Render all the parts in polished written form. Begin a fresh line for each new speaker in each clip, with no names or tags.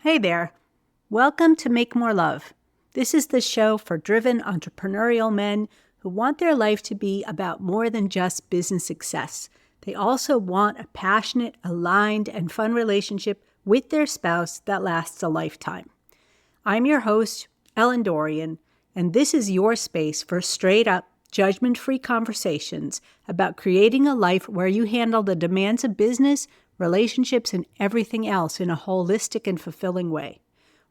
Hey there. Welcome to Make More Love. This is the show for driven entrepreneurial men who want their life to be about more than just business success. They also want a passionate, aligned, and fun relationship with their spouse that lasts a lifetime. I'm your host, Ellen Dorian, and this is your space for straight-up, judgment-free conversations about creating a life where you handle the demands of business, relationships, and everything else in a holistic and fulfilling way.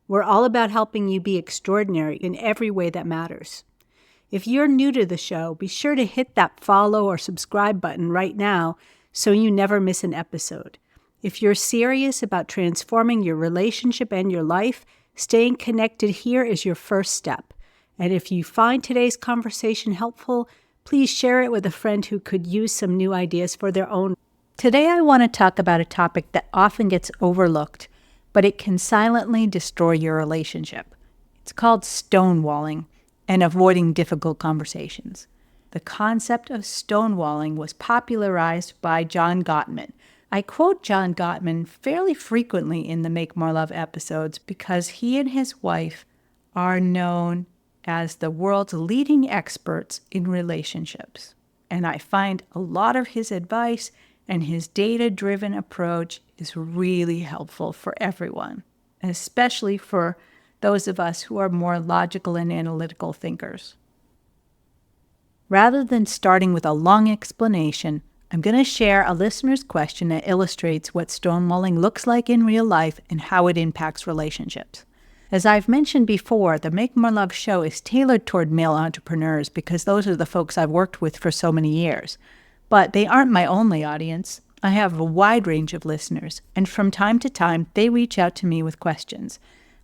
We're all about helping you be extraordinary in every way that matters. If you're new to the show, be sure to hit that follow or subscribe button right now so you never miss an episode. If you're serious about transforming your relationship and your life, staying connected here is your first step. And if you find today's conversation helpful, please share it with a friend who could use some new ideas for their own. Today I want to talk about a topic that often gets overlooked, but it can silently destroy your relationship. It's called stonewalling and avoiding difficult conversations. The concept of stonewalling was popularized by John Gottman. I quote John Gottman fairly frequently in the Make More Love episodes because he and his wife are known as the world's leading experts in relationships. And I find a lot of his advice and his data-driven approach is really helpful for everyone, especially for those of us who are more logical and analytical thinkers. Rather than starting with a long explanation, I'm going to share a listener's question that illustrates what stonewalling looks like in real life and how it impacts relationships. As I've mentioned before, the Make More Love show is tailored toward male entrepreneurs because those are the folks I've worked with for so many years. But they aren't my only audience. I have a wide range of listeners, and from time to time, they reach out to me with questions.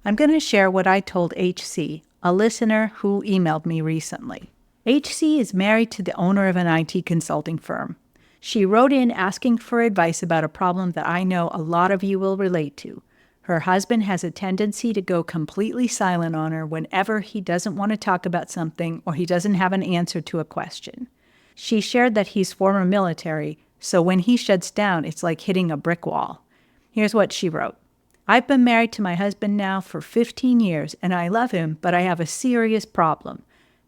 I'm going to share what I told HC, a listener who emailed me recently. HC is married to the owner of an IT consulting firm. She wrote in asking for advice about a problem that I know a lot of you will relate to. Her husband has a tendency to go completely silent on her whenever he doesn't want to talk about something or he doesn't have an answer to a question. She shared that he's former military, so when he shuts down, it's like hitting a brick wall. Here's what she wrote. I've been married to my husband now for 15 years, and I love him, but I have a serious problem.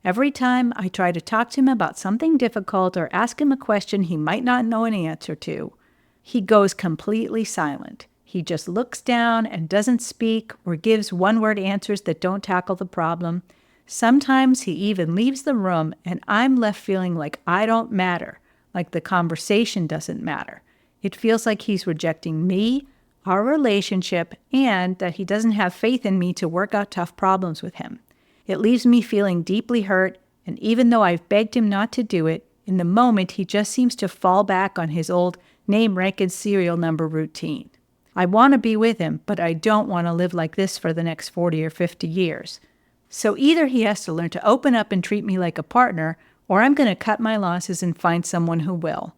Every time I try to talk to him about something difficult or ask him a question he might not know an answer to, he goes completely silent. He just looks down and doesn't speak or gives one-word answers that don't tackle the problem. Sometimes he even leaves the room and I'm left feeling like I don't matter, like the conversation doesn't matter. It feels like he's rejecting me, our relationship, and that he doesn't have faith in me to work out tough problems with him. It leaves me feeling deeply hurt, and even though I've begged him not to do it, in the moment he just seems to fall back on his old name, rank, and serial number routine. I want to be with him, but I don't want to live like this for the next 40 or 50 years. So either he has to learn to open up and treat me like a partner, or I'm going to cut my losses and find someone who will.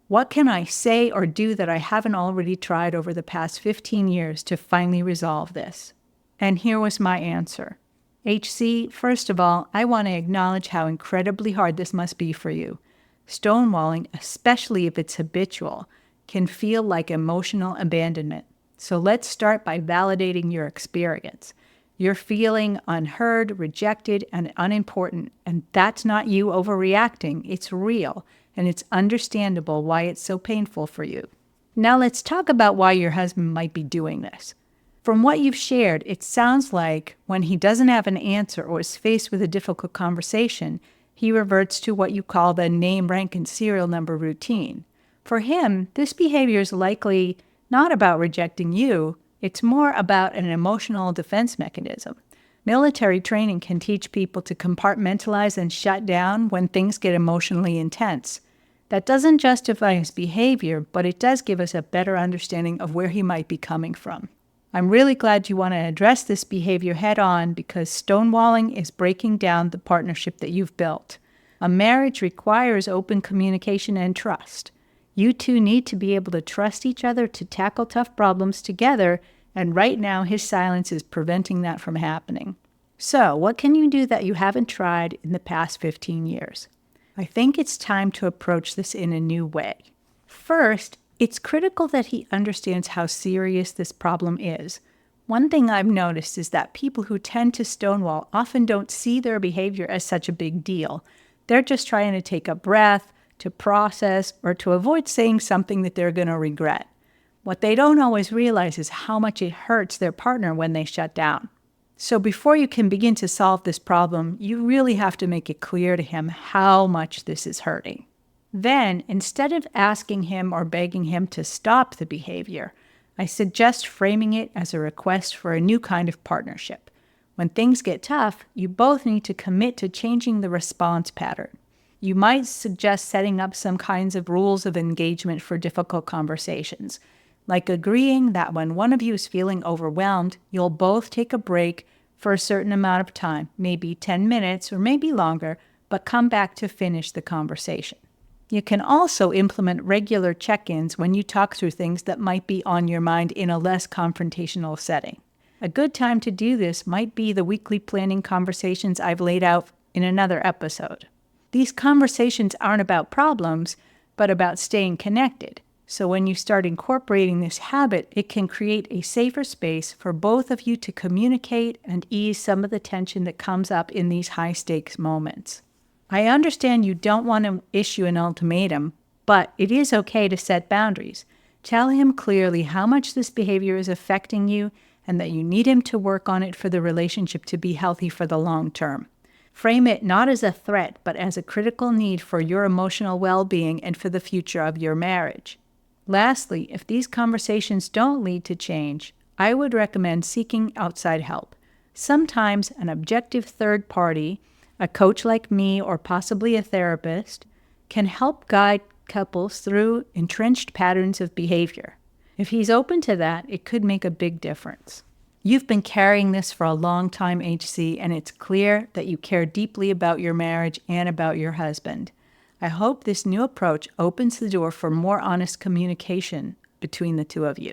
What can I say or do that I haven't already tried over the past 15 years to finally resolve this? And here was my answer. HC, first of all, I want to acknowledge how incredibly hard this must be for you. Stonewalling, especially if it's habitual, can feel like emotional abandonment. So let's start by validating your experience. You're feeling unheard, rejected, and unimportant, and that's not you overreacting. It's real, and it's understandable why it's so painful for you. Now let's talk about why your husband might be doing this. From what you've shared, it sounds like when he doesn't have an answer or is faced with a difficult conversation, he reverts to what you call the name, rank, and serial number routine. For him, this behavior is likely not about rejecting you. It's more about an emotional defense mechanism. Military training can teach people to compartmentalize and shut down when things get emotionally intense. That doesn't justify his behavior, but it does give us a better understanding of where he might be coming from. I'm really glad you want to address this behavior head on because stonewalling is breaking down the partnership that you've built. A marriage requires open communication and trust. You two need to be able to trust each other to tackle tough problems together, and right now his silence is preventing that from happening. So, what can you do that you haven't tried in the past 15 years? I think it's time to approach this in a new way. First, it's critical that he understands how serious this problem is.
One thing I've noticed is that people who tend to stonewall often don't see their behavior as such a big deal. They're just trying to take a breath, to process, or to avoid saying something that they're going to regret. What they don't always realize is how much it hurts their partner when they shut down. So before you can begin to solve this problem, you really have to make it clear to him how much this is hurting. Then, instead of asking him or begging him to stop the behavior, I suggest framing it as a request for a new kind of partnership. When things get tough, you both need to commit to changing the response pattern. You might suggest setting up some kinds of rules of engagement for difficult conversations, like agreeing that when one of you is feeling overwhelmed, you'll both take a break for a certain amount of time, maybe 10 minutes or maybe longer, but come back to finish the conversation. You can also implement regular check-ins when you talk through things that might be on your mind in a less confrontational setting. A good time to do this might be the weekly planning conversations I've laid out in another episode. These conversations aren't about problems, but about staying connected. So when you start incorporating this habit, it can create a safer space for both of you to communicate and ease some of the tension that comes up in these high-stakes moments. I understand you don't want to issue an ultimatum, but it is okay to set boundaries. Tell him clearly how much this behavior is affecting you and that you need him to work on it for the relationship to be healthy for the long term. Frame it not as a threat, but as a critical need for your emotional well-being and for the future of your marriage. Lastly, if these conversations don't lead to change, I would recommend seeking outside help. Sometimes an objective third party, a coach like me or possibly a therapist, can help guide couples through entrenched patterns of behavior. If he's open to that, it could make a big difference. You've been carrying this for a long time, HC, and it's clear that you care deeply about your marriage and about your husband. I hope this new approach opens the door for more honest communication between the two of you.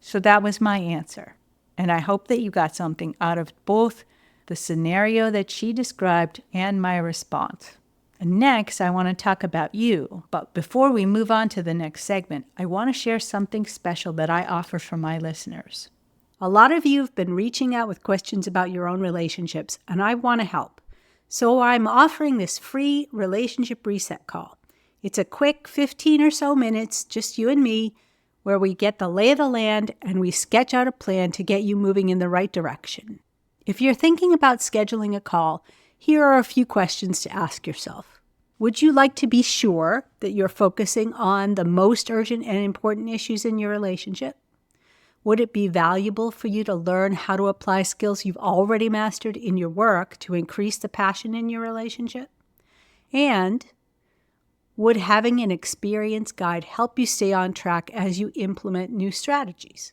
So that was my answer, and I hope that you got something out of both the scenario that she described and my response. And next, I want to talk about you. But before we move on to the next segment, I want to share something special that I offer for my listeners.
A lot of you have been reaching out with questions about your own relationships, and I want to help. So I'm offering this free relationship reset call. It's a quick 15 or so minutes, just you and me, where we get the lay of the land and we sketch out a plan to get you moving in the right direction. If you're thinking about scheduling a call, here are a few questions to ask yourself. Would you like to be sure that you're focusing on the most urgent and important issues in your relationship? Would it be valuable for you to learn how to apply skills you've already mastered in your work to increase the passion in your relationship? And would having an experienced guide help you stay on track as you implement new strategies?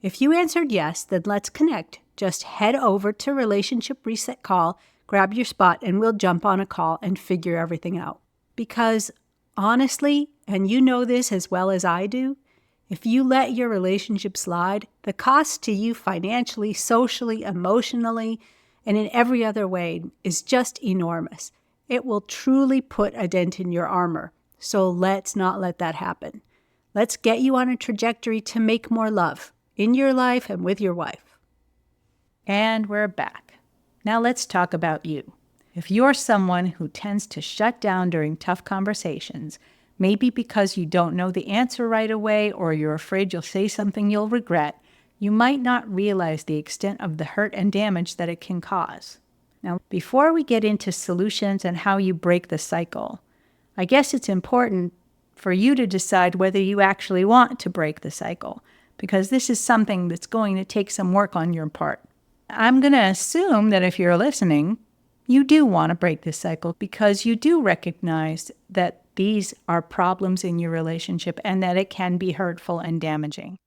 If you answered yes, then let's connect. Just head over to Relationship Reset Call, grab your spot, and we'll jump on a call and figure everything out. Because honestly, and you know this as well as I do, if you let your relationship slide, the cost to you financially, socially, emotionally, and in every other way is just enormous. It will truly put a dent in your armor. So let's not let that happen. Let's get you on a trajectory to make more love in your life and with your wife.
And we're back. Now let's talk about you. If you're someone who tends to shut down during tough conversations, maybe because you don't know the answer right away or you're afraid you'll say something you'll regret, you might not realize the extent of the hurt and damage that it can cause. Now, before we get into solutions and how you break the cycle, I guess it's important for you to decide whether you actually want to break the cycle, because this is something that's going to take some work on your part. I'm going to assume that if you're listening, you do want to break this cycle because you do recognize that these are problems in your relationship and that it can be hurtful and damaging.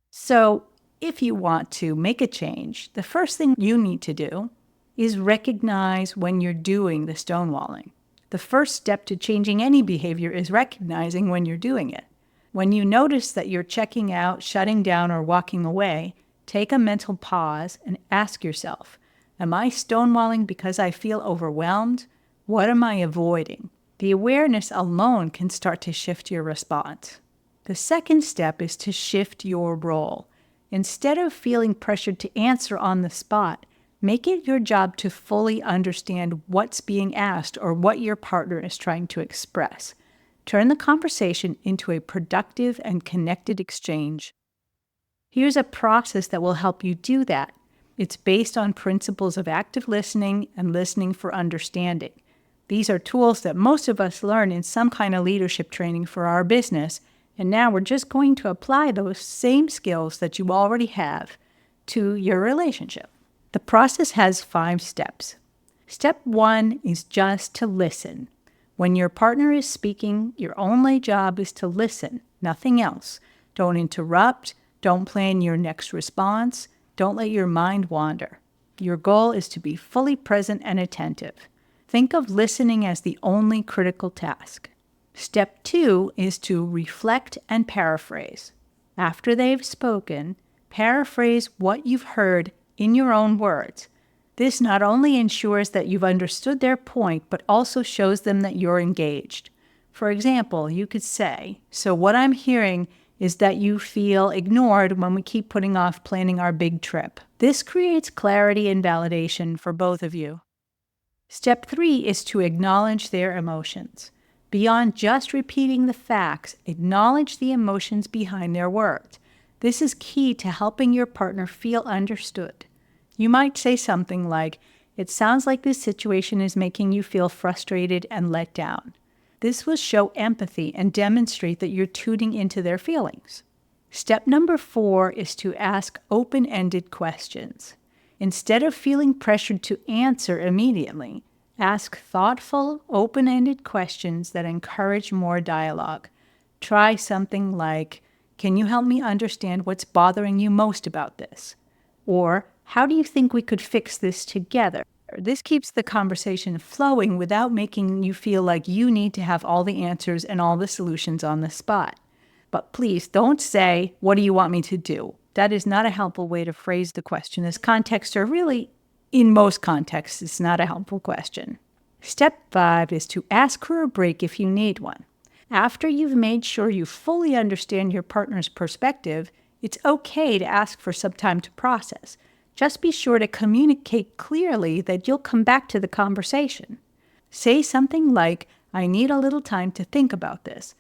So if you want to make a change, the first thing you need to do is recognize when you're doing the stonewalling. The first step to changing any behavior is recognizing when you're doing it. When you notice that you're checking out, shutting down, or walking away, take a mental pause and ask yourself, am I stonewalling because I feel overwhelmed? What am I avoiding? The awareness alone can start to shift your response. The second step is to shift your role. Instead of feeling pressured to answer on the spot, make it your job to fully understand what's being asked or what your partner is trying to express. Turn the conversation into a productive and connected exchange. Here's a process that will help you do that. It's based on principles of active listening and listening for understanding. These are tools that most of us learn in some kind of leadership training for our business, and now we're just going to apply those same skills that you already have to your relationship. The process has 5 steps. Step 1 is just to listen. When your partner is speaking, your only job is to listen, nothing else. Don't interrupt. Don't plan your next response. Don't let your mind wander. Your goal is to be fully present and attentive. Think of listening as the only critical task. Step 2 is to reflect and paraphrase. After they've spoken, paraphrase what you've heard in your own words. This not only ensures that you've understood their point, but also shows them that you're engaged. For example, you could say, "So what I'm hearing is that you feel ignored when we keep putting off planning our big trip." This creates clarity and validation for both of you. Step 3 is to acknowledge their emotions. Beyond just repeating the facts, acknowledge the emotions behind their words. This is key to helping your partner feel understood. You might say something like, "It sounds like this situation is making you feel frustrated and let down." This will show empathy and demonstrate that you're tuning into their feelings. Step number 4 is to ask open-ended questions. Instead of feeling pressured to answer immediately, ask thoughtful, open-ended questions that encourage more dialogue. Try something like, "Can you help me understand what's bothering you most about this?" Or, "How do you think we could fix this together?" This keeps the conversation flowing without making you feel like you need to have all the answers and all the solutions on the spot. But please don't say, "What do you want me to do?" That is not a helpful way to phrase the question, as contexts are really, in most contexts, it's not a helpful question. Step 5 is to ask for a break if you need one. After you've made sure you fully understand your partner's perspective, it's okay to ask for some time to process. Just be sure to communicate clearly that you'll come back to the conversation. Say something like, "I need a little time to think about this,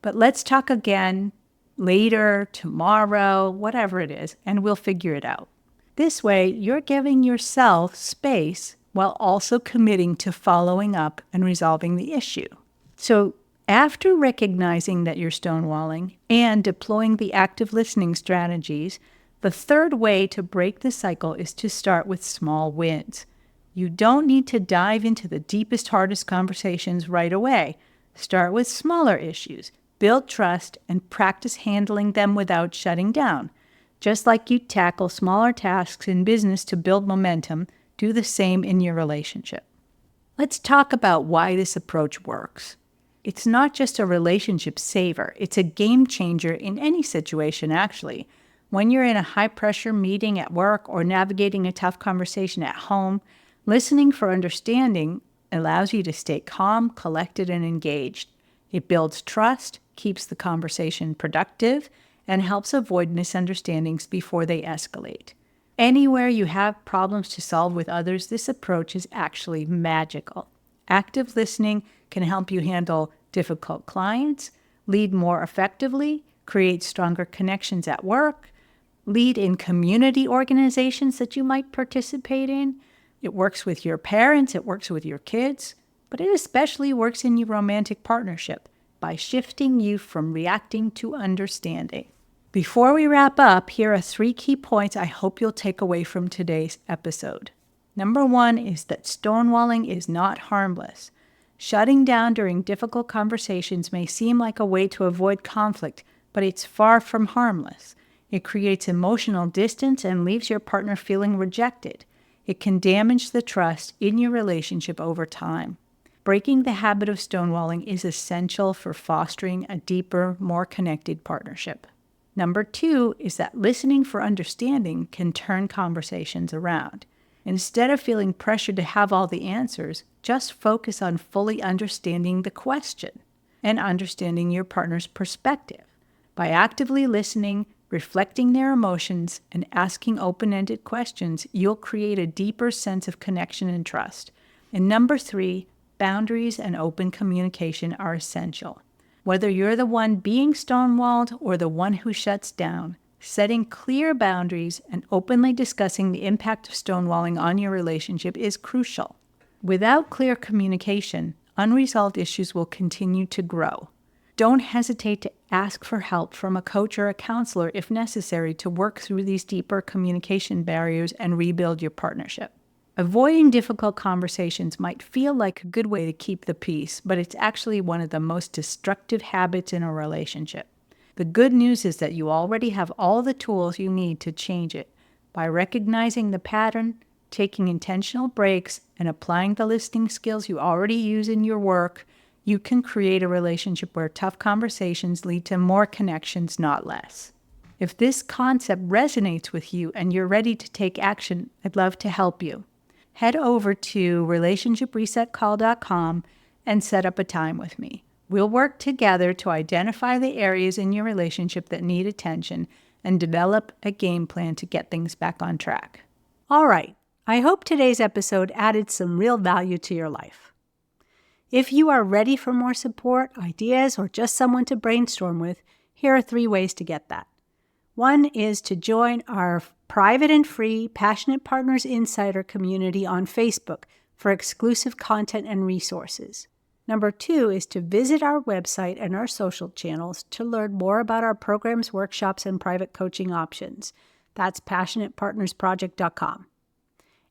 but let's talk again later, tomorrow," whatever it is, and we'll figure it out. This way, you're giving yourself space while also committing to following up and resolving the issue. So, after recognizing that you're stonewalling and deploying the active listening strategies, the third way to break the cycle is to start with small wins. You don't need to dive into the deepest, hardest conversations right away. Start with smaller issues, build trust, and practice handling them without shutting down. Just like you tackle smaller tasks in business to build momentum, do the same in your relationship. Let's talk about why this approach works. It's not just a relationship saver, it's a game changer in any situation, actually. When you're in a high-pressure meeting at work or navigating a tough conversation at home, listening for understanding allows you to stay calm, collected, and engaged. It builds trust, keeps the conversation productive, and helps avoid misunderstandings before they escalate. Anywhere you have problems to solve with others, this approach is actually magical. Active listening can help you handle difficult clients, lead more effectively, create stronger connections at work, lead in community organizations that you might participate in. It works with your parents, it works with your kids, but it especially works in your romantic partnership by shifting you from reacting to understanding. Before we wrap up, here are 3 key points I hope you'll take away from today's episode. Number 1 is that stonewalling is not harmless. Shutting down during difficult conversations may seem like a way to avoid conflict, but it's far from harmless. It creates emotional distance and leaves your partner feeling rejected. It can damage the trust in your relationship over time. Breaking the habit of stonewalling is essential for fostering a deeper, more connected partnership. Number 2 is that listening for understanding can turn conversations around. Instead of feeling pressured to have all the answers, just focus on fully understanding the question and understanding your partner's perspective. By actively listening, Reflecting their emotions and asking open-ended questions, you'll create a deeper sense of connection and trust. And number 3, boundaries and open communication are essential. Whether you're the one being stonewalled or the one who shuts down, setting clear boundaries and openly discussing the impact of stonewalling on your relationship is crucial. Without clear communication, unresolved issues will continue to grow. Don't hesitate to ask for help from a coach or a counselor if necessary to work through these deeper communication barriers and rebuild your partnership. Avoiding difficult conversations might feel like a good way to keep the peace, but it's actually one of the most destructive habits in a relationship. The good news is that you already have all the tools you need to change it. By recognizing the pattern, taking intentional breaks, and applying the listening skills you already use in your work, you can create a relationship where tough conversations lead to more connections, not less. If this concept resonates with you and you're ready to take action, I'd love to help you. Head over to relationshipresetcall.com and set up a time with me. We'll work together to identify the areas in your relationship that need attention and develop a game plan to get things back on track.
All right, I hope today's episode added some real value to your life. If you are ready for more support, ideas, or just someone to brainstorm with, here are 3 ways to get that. One is to join our private and free Passionate Partners Insider community on Facebook for exclusive content and resources. Number 2 is to visit our website and our social channels to learn more about our programs, workshops, and private coaching options. That's passionatepartnersproject.com.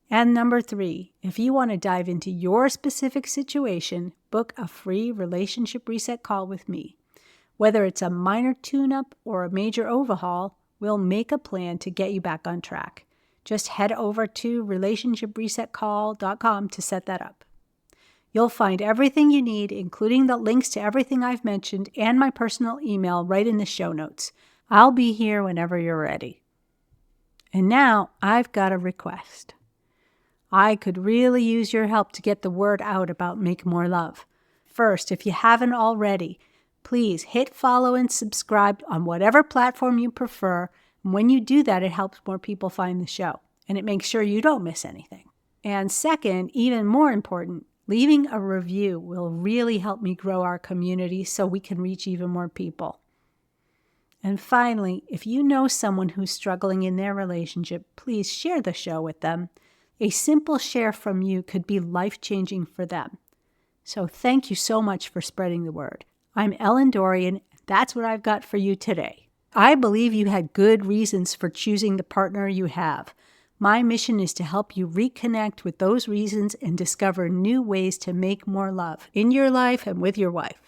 And number 3, if you want to dive into your specific situation, book a free relationship reset call with me. Whether it's a minor tune-up or a major overhaul, we'll make a plan to get you back on track. Just head over to relationshipresetcall.com to set that up. You'll find everything you need, including the links to everything I've mentioned and my personal email right in the show notes. I'll be here whenever you're ready. And now I've got a request. I could really use your help to get the word out about Make More Love. First, if you haven't already, please hit follow and subscribe on whatever platform you prefer. And when you do that, it helps more people find the show, and it makes sure you don't miss anything. And second, even more important, leaving a review will really help me grow our community so we can reach even more people. And finally, if you know someone who's struggling in their relationship, please share the show with them. A simple share from you could be life-changing for them. So thank you so much for spreading the word. I'm Ellen Dorian. That's what I've got for you today. I believe you had good reasons for choosing the partner you have. My mission is to help you reconnect with those reasons and discover new ways to make more love in your life and with your wife.